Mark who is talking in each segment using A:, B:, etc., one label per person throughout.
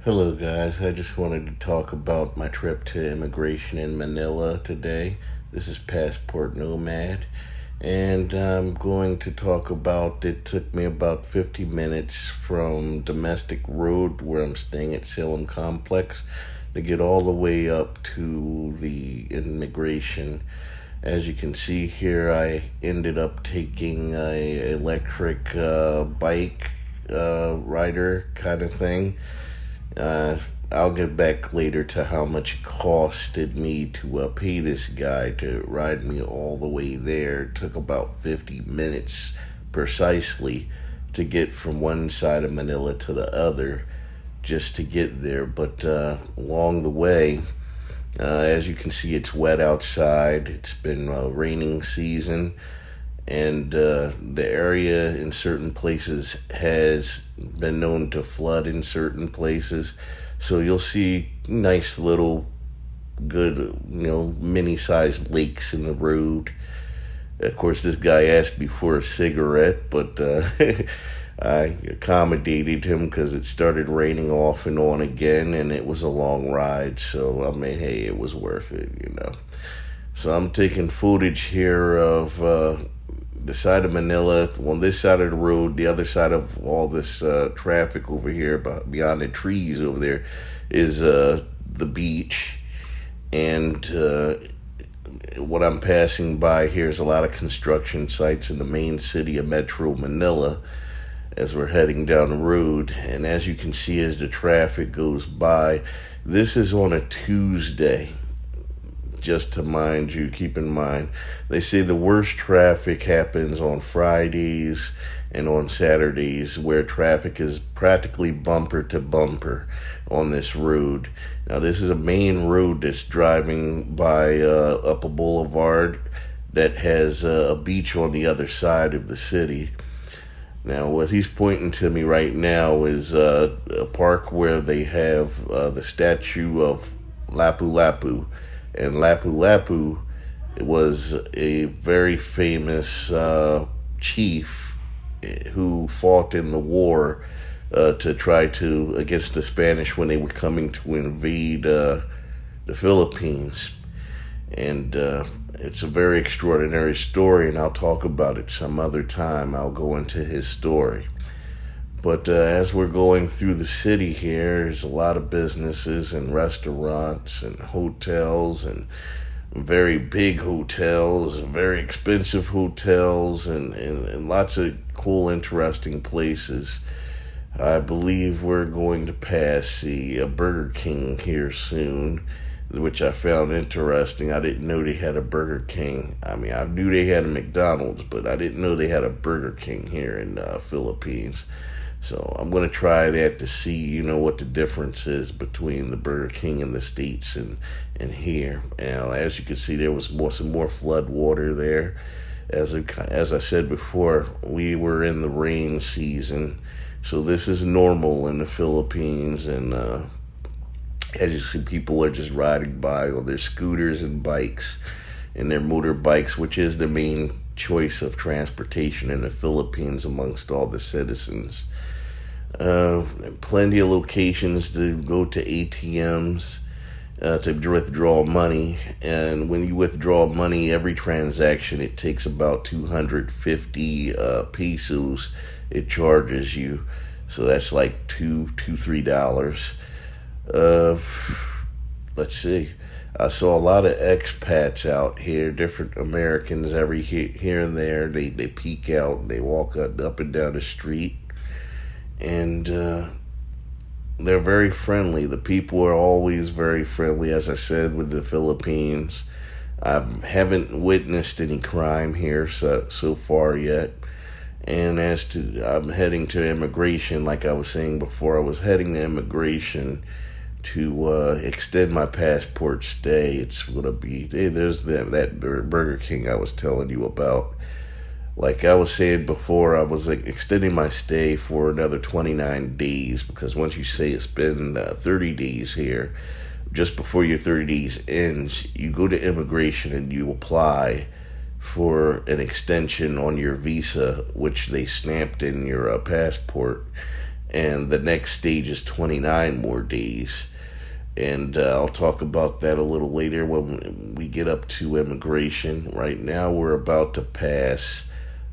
A: Hello, guys. I just wanted to talk about my trip to immigration in Manila today. This is Passport Nomad, and I'm going to talk about it. Took me about 50 minutes from Domestic Road, where I'm staying at Salem Complex, to get all the way up to the immigration. As you can see here, I ended up taking a electric bike rider kind of thing. uh, I'll get back later to how much it costed me to pay this guy to ride me all the way there. It took about 50 minutes precisely to get from one side of Manila to the other just to get there. But along the way, as you can see, it's wet outside. It's been raining season, and the area in certain places has been known to flood in certain places. So you'll see nice little, good, mini-sized lakes in the road. Of course, this guy asked me for a cigarette, but I accommodated him because it started raining off and on again, and it was a long ride. So, I mean, hey, it was worth it. So I'm taking footage here of the side of Manila, on this side of the road, the other side of all this traffic over here, beyond the trees over there, is the beach. And what I'm passing by here is a lot of construction sites in the main city of Metro Manila as we're heading down the road. And as you can see, as the traffic goes by, this is on a Tuesday. Just to mind you, keep in mind, they say the worst traffic happens on Fridays and on Saturdays, where traffic is practically bumper to bumper on this road. Now, this is a main road that's driving by up a boulevard that has a beach on the other side of the city. Now, what he's pointing to me right now is a park where they have the statue of Lapu Lapu. And Lapu Lapu was a very famous chief who fought in the war to try to against the Spanish when they were coming to invade the Philippines. And it's a very extraordinary story, and I'll talk about it some other time. I'll go into his story. But as we're going through the city here, there's a lot of businesses and restaurants and hotels, and very big hotels, and very expensive hotels, and lots of cool, interesting places. I believe we're going to pass the Burger King here soon, which I found interesting. I didn't know they had a Burger King. I mean, I knew they had a McDonald's, but I didn't know they had a Burger King here in the Philippines. So I'm going to try that to see, what the difference is between the Burger King in the States and here. Now, as you can see, there was some more flood water there. As I said before, we were in the rain season, so this is normal in the Philippines. And as you see, people are just riding by on their scooters and bikes and their motorbikes, which is the main choice of transportation in the Philippines amongst all the citizens. Plenty of locations to go to ATMs to withdraw money, and when you withdraw money, every transaction it takes about 250 pesos. It charges you, so that's like $3. Uh, let's see. I saw a lot of expats out here, different Americans here and there. They peek out and they walk up and down the street, and they're very friendly. The people are always very friendly, as I said, with the Philippines. I haven't witnessed any crime here so far yet. And as to, I'm heading to immigration, like I was saying before, I was heading to immigration to extend my passport stay. It's going to be, hey, there's that Burger King I was telling you about. Like I was saying before, I was extending my stay for another 29 days, because once you say it's been 30 days here, just before your 30 days ends, you go to immigration and you apply for an extension on your visa, which they stamped in your passport. and the next stage is 29 more days. And I'll talk about that a little later when we get up to immigration. Right now, we're about to pass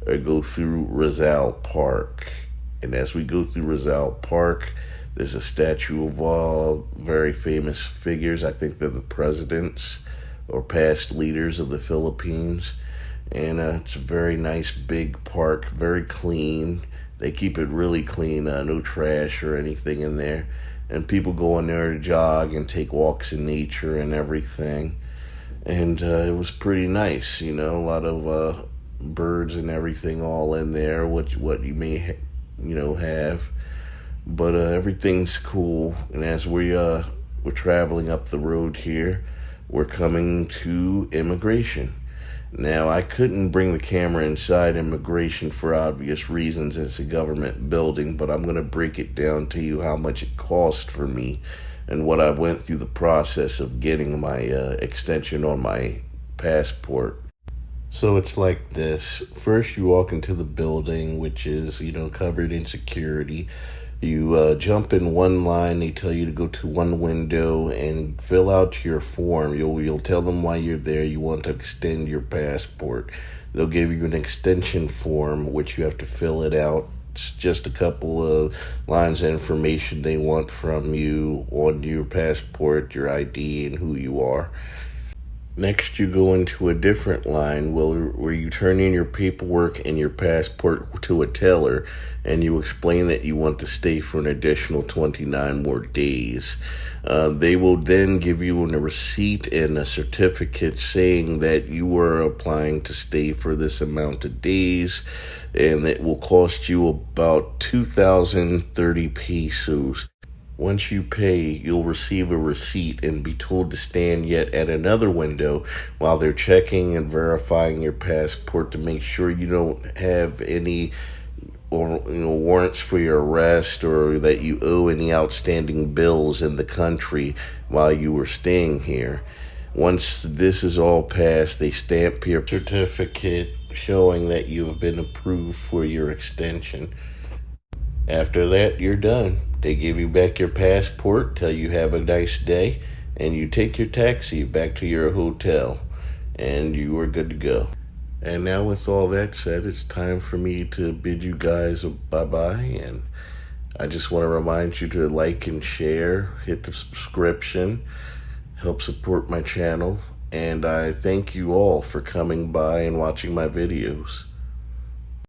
A: or go through Rizal Park. And as we go through Rizal Park, there's a statue of all very famous figures. I think they're the presidents or past leaders of the Philippines. And it's a very nice big park, very clean. They keep it really clean, no trash or anything in there. And people go in there to jog and take walks in nature and everything. And it was pretty nice, a lot of birds and everything all in there, what you may have. But everything's cool. And as we're traveling up the road here, we're coming to immigration. Now, I couldn't bring the camera inside immigration for obvious reasons. It's a government building, but I'm going to break it down to you how much it cost for me and what I went through the process of getting my extension on my passport. So it's like this. First, you walk into the building, which is, covered in security. You jump in one line. They tell you to go to one window and fill out your form. You'll tell them why you're there. You want to extend your passport. They'll give you an extension form, which you have to fill it out. It's just a couple of lines of information they want from you on your passport, your ID, and who you are. Next, you go into a different line where you turn in your paperwork and your passport to a teller, and you explain that you want to stay for an additional 29 more days. They will then give you a receipt and a certificate saying that you are applying to stay for this amount of days, and it will cost you about 2,030 pesos. Once you pay, you'll receive a receipt and be told to stand yet at another window while they're checking and verifying your passport to make sure you don't have any warrants for your arrest or that you owe any outstanding bills in the country while you were staying here. Once this is all passed, they stamp your certificate showing that you have been approved for your extension. After that, you're done. They give you back your passport, tell you have a nice day, and you take your taxi back to your hotel, and you are good to go. And now with all that said, it's time for me to bid you guys a bye-bye, and I just want to remind you to like and share, hit the subscription, help support my channel, and I thank you all for coming by and watching my videos.